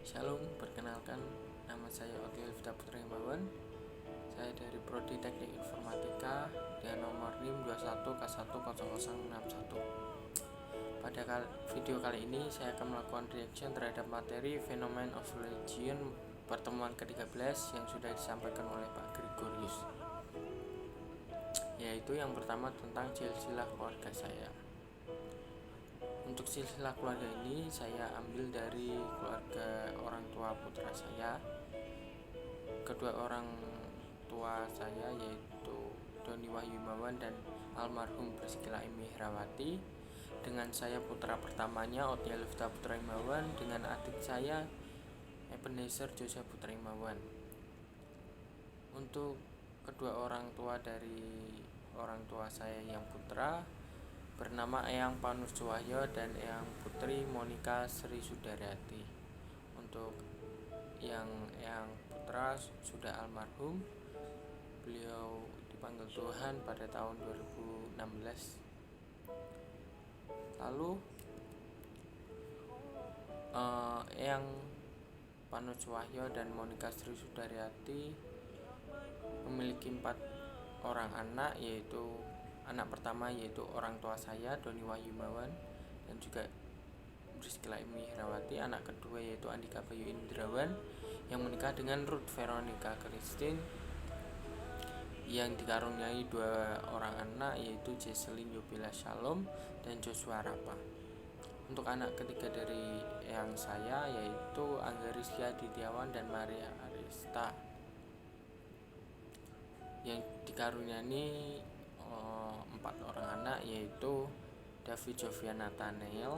Shalom, perkenalkan nama saya Otil Vita Putra Himawan. Saya dari Prodi Teknik Informatika dengan nomor NIM 21K10061. Pada video kali ini saya akan melakukan reaction terhadap materi Phenomenon of Religion pertemuan ke-13 yang sudah disampaikan oleh Pak Gregorius, yaitu yang pertama tentang silsilah keluarga saya. Untuk silsilah keluarga ini saya ambil dari keluarga orang tua putra saya. Kedua orang tua saya yaitu Doni Wahyu Himawan dan almarhum Priscilla Emi Herawati, dengan saya putra pertamanya Otia Lufta Putra Himawan, dengan adik saya Ebenezer Joseph Putra Himawan. Untuk kedua orang tua dari orang tua saya yang putra bernama Eyang Panus Suwahyo dan Eyang Putri Monika Sri Sudaryati. Untuk yang Eyang putra sudah almarhum, beliau dipanggil Tuhan pada tahun 2016. Lalu Eyang Panus Suwahyo dan Monika Sri Sudaryati memiliki 4 orang anak, yaitu anak pertama yaitu orang tua saya Doni Wahyu Himawan dan juga Priscilla Emi Herawati. Anak kedua yaitu Andika Bayu Indrawan yang menikah dengan Ruth Veronica Christine, yang dikaruniai 2 orang anak yaitu Jesselyn Yubila Shalom dan Joshua Rapa. Untuk anak ketiga dari yang saya yaitu Angga Rizky Adityawan dan Maria Arista, yang dikaruniai 4 orang anak yaitu David Jovian Nathaniel,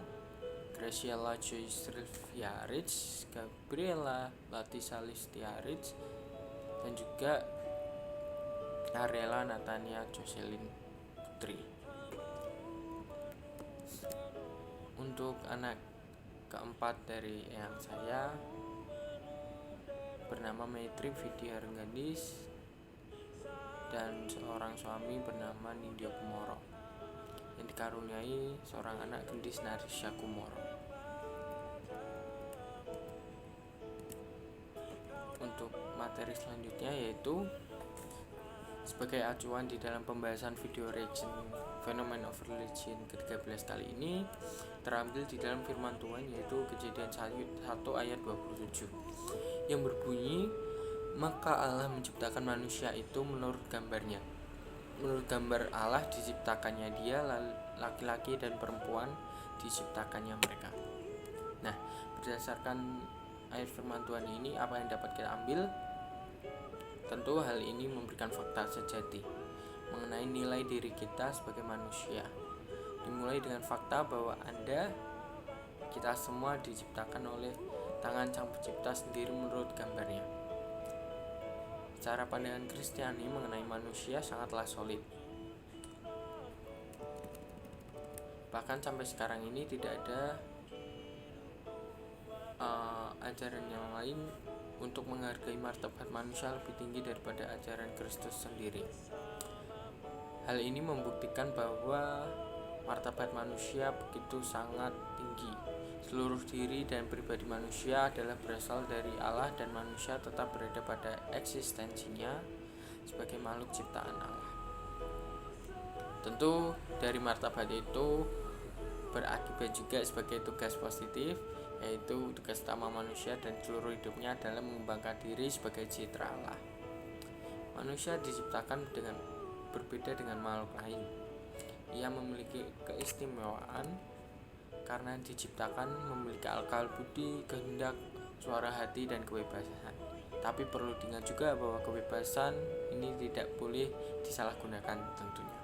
Graciela Joyce Sylvia Rich, Gabriela Latisa Listia Rich, dan juga Ariela Natania Jocelyn Putri. Untuk anak keempat dari yang saya bernama Maitri Vidya Rengganis dan seorang suami bernama Nindya Kumoro, yang dikaruniai seorang anak gendis Narisha Kumoro. Untuk materi selanjutnya yaitu sebagai acuan di dalam pembahasan video reaction Phenomenon of Religion ke-13 kali ini terambil di dalam firman Tuhan, yaitu Kejadian 1 ayat 27 yang berbunyi, maka Allah menciptakan manusia itu menurut gambarnya. Menurut gambar Allah diciptakannya dia, laki-laki dan perempuan diciptakannya mereka. Nah, berdasarkan ayat firman Tuhan ini, apa yang dapat kita ambil? Tentu hal ini memberikan fakta sejati mengenai nilai diri kita sebagai manusia. Dimulai dengan fakta bahwa kita semua diciptakan oleh tangan Sang Pencipta sendiri menurut gambarnya. Cara pandangan Kristiani mengenai manusia sangatlah solid. Bahkan sampai sekarang ini tidak ada ajaran yang lain untuk menghargai martabat manusia lebih tinggi daripada ajaran Kristus sendiri. Hal ini membuktikan bahwa martabat manusia begitu sangat tinggi. Seluruh diri dan pribadi manusia adalah berasal dari Allah, dan manusia tetap berada pada eksistensinya sebagai makhluk ciptaan Allah. Tentu dari martabat itu berakibat juga sebagai tugas positif, yaitu tugas utama manusia dan seluruh hidupnya adalah mengembangkan diri sebagai citra Allah. Manusia diciptakan berbeda dengan makhluk lain. Ia memiliki keistimewaan karena diciptakan memiliki akal budi, kehendak, suara hati, dan kebebasan. Tapi perlu diingat juga bahwa kebebasan ini tidak boleh disalahgunakan tentunya.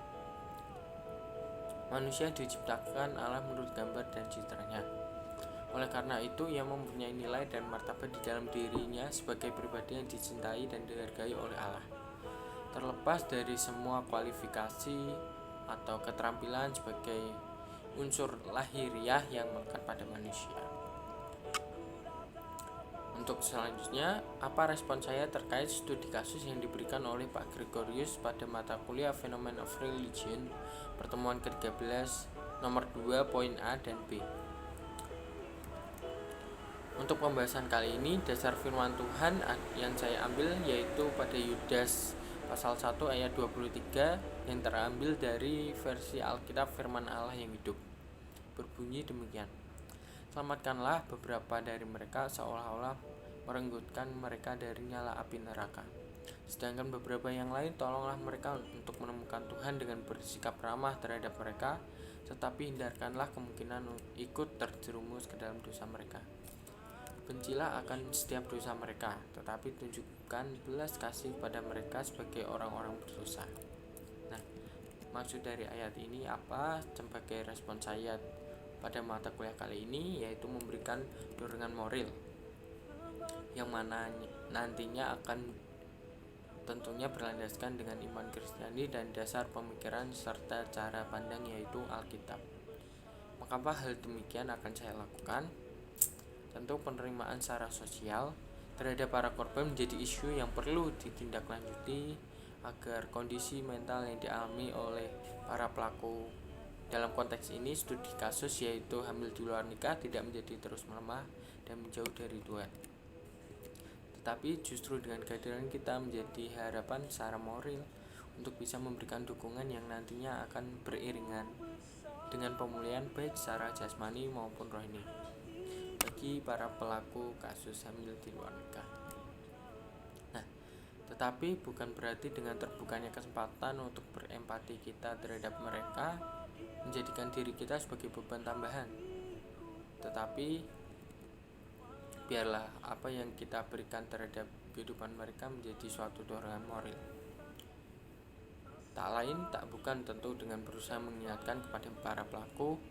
Manusia diciptakan Allah menurut gambar dan citranya. Oleh karena itu, ia mempunyai nilai dan martabat di dalam dirinya sebagai pribadi yang dicintai dan dihargai oleh Allah. Terlepas dari semua kualifikasi atau keterampilan sebagai unsur lahiriah yang melekat pada manusia. Untuk selanjutnya, apa respon saya terkait studi kasus yang diberikan oleh Pak Gregorius pada mata kuliah Phenomenon of Religion pertemuan ke-13 nomor 2 poin A dan B. Untuk pembahasan kali ini, dasar firman Tuhan yang saya ambil yaitu pada Yudas pasal 1 ayat 23 yang terambil dari versi Alkitab Firman Allah yang hidup. Berbunyi demikian: Selamatkanlah beberapa dari mereka seolah-olah merenggutkan mereka dari nyala api neraka. Sedangkan beberapa yang lain tolonglah mereka untuk menemukan Tuhan dengan bersikap ramah terhadap mereka, tetapi hindarkanlah kemungkinan ikut terjerumus ke dalam dosa mereka. Bencilah akan setiap dosa mereka, tetapi tunjukkan belas kasih pada mereka sebagai orang-orang berdosa. Nah, maksud dari ayat ini apa? Sebagai respon saya pada mata kuliah kali ini yaitu memberikan dorongan moral yang mana nantinya akan tentunya berlandaskan dengan iman Kristiani dan dasar pemikiran serta cara pandang yaitu Alkitab. Mengapa hal demikian akan saya lakukan? Tentu penerimaan secara sosial terhadap para korban menjadi isu yang perlu ditindaklanjuti agar kondisi mental yang dialami oleh para pelaku dalam konteks ini studi kasus yaitu hamil di luar nikah tidak menjadi terus melemah dan menjauh dari Tuhan. Tetapi justru dengan kehadiran kita menjadi harapan secara moral untuk bisa memberikan dukungan yang nantinya akan beriringan dengan pemulihan baik secara jasmani maupun rohani bagi para pelaku kasus hamil di luar nikah. Nah, tetapi bukan berarti dengan terbukanya kesempatan untuk berempati kita terhadap mereka menjadikan diri kita sebagai beban tambahan. Tetapi biarlah apa yang kita berikan terhadap kehidupan mereka menjadi suatu dorongan moral. Tak lain tak bukan tentu dengan berusaha mengingatkan kepada para pelaku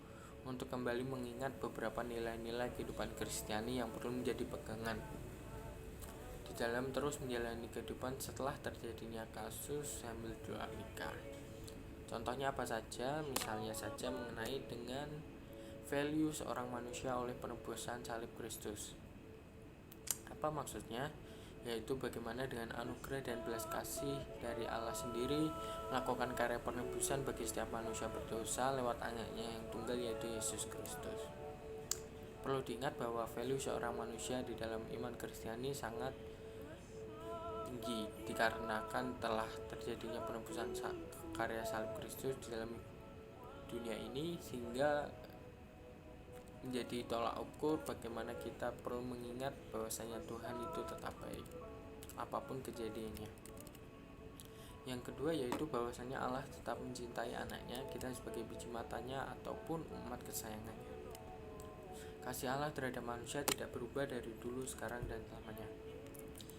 untuk kembali mengingat beberapa nilai-nilai kehidupan Kristiani yang perlu menjadi pegangan di dalam terus menjalani kehidupan setelah terjadinya kasus hamil di luar nikah. Contohnya apa saja? Misalnya saja mengenai dengan value seorang manusia oleh penebusan salib Kristus. Apa maksudnya? Yaitu bagaimana dengan anugerah dan belas kasih dari Allah sendiri melakukan karya penebusan bagi setiap manusia berdosa lewat anaknya yang tunggal yaitu Yesus Kristus. Perlu diingat bahwa value seorang manusia di dalam iman Kristiani sangat tinggi dikarenakan telah terjadinya penebusan karya salib Kristus di dalam dunia ini, sehingga menjadi tolak ukur bagaimana kita perlu mengingat bahwasanya Tuhan itu tetap baik apapun kejadiannya. Yang kedua yaitu bahwasanya Allah tetap mencintai anaknya, kita sebagai biji matanya ataupun umat kesayangannya. Kasih Allah terhadap manusia tidak berubah dari dulu, sekarang, dan selamanya.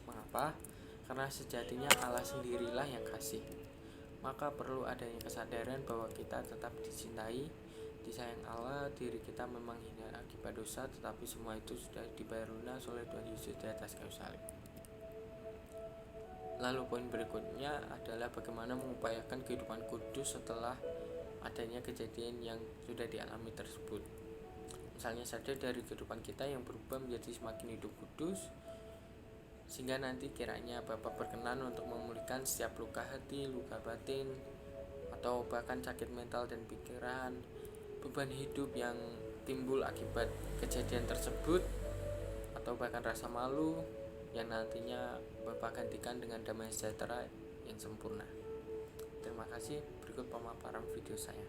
Mengapa? Karena sejatinya Allah sendirilah yang kasih. Maka perlu adanya kesadaran bahwa kita tetap dicintai, disayang Allah. Diri kita memang hina akibat dosa, tetapi semua itu sudah dibayar lunas oleh Tuhan Yesus di atas kayu salib. Lalu poin berikutnya adalah bagaimana mengupayakan kehidupan kudus setelah adanya kejadian yang sudah dialami tersebut. Misalnya saja dari kehidupan kita yang berubah menjadi semakin hidup kudus, sehingga nanti kiranya Bapak berkenan untuk memulihkan setiap luka hati, luka batin, atau bahkan sakit mental dan pikiran, beban hidup yang timbul akibat kejadian tersebut, atau bahkan rasa malu yang nantinya Bapak gantikan dengan damai sejahtera yang sempurna. Terima kasih. Berikut pemaparan video saya.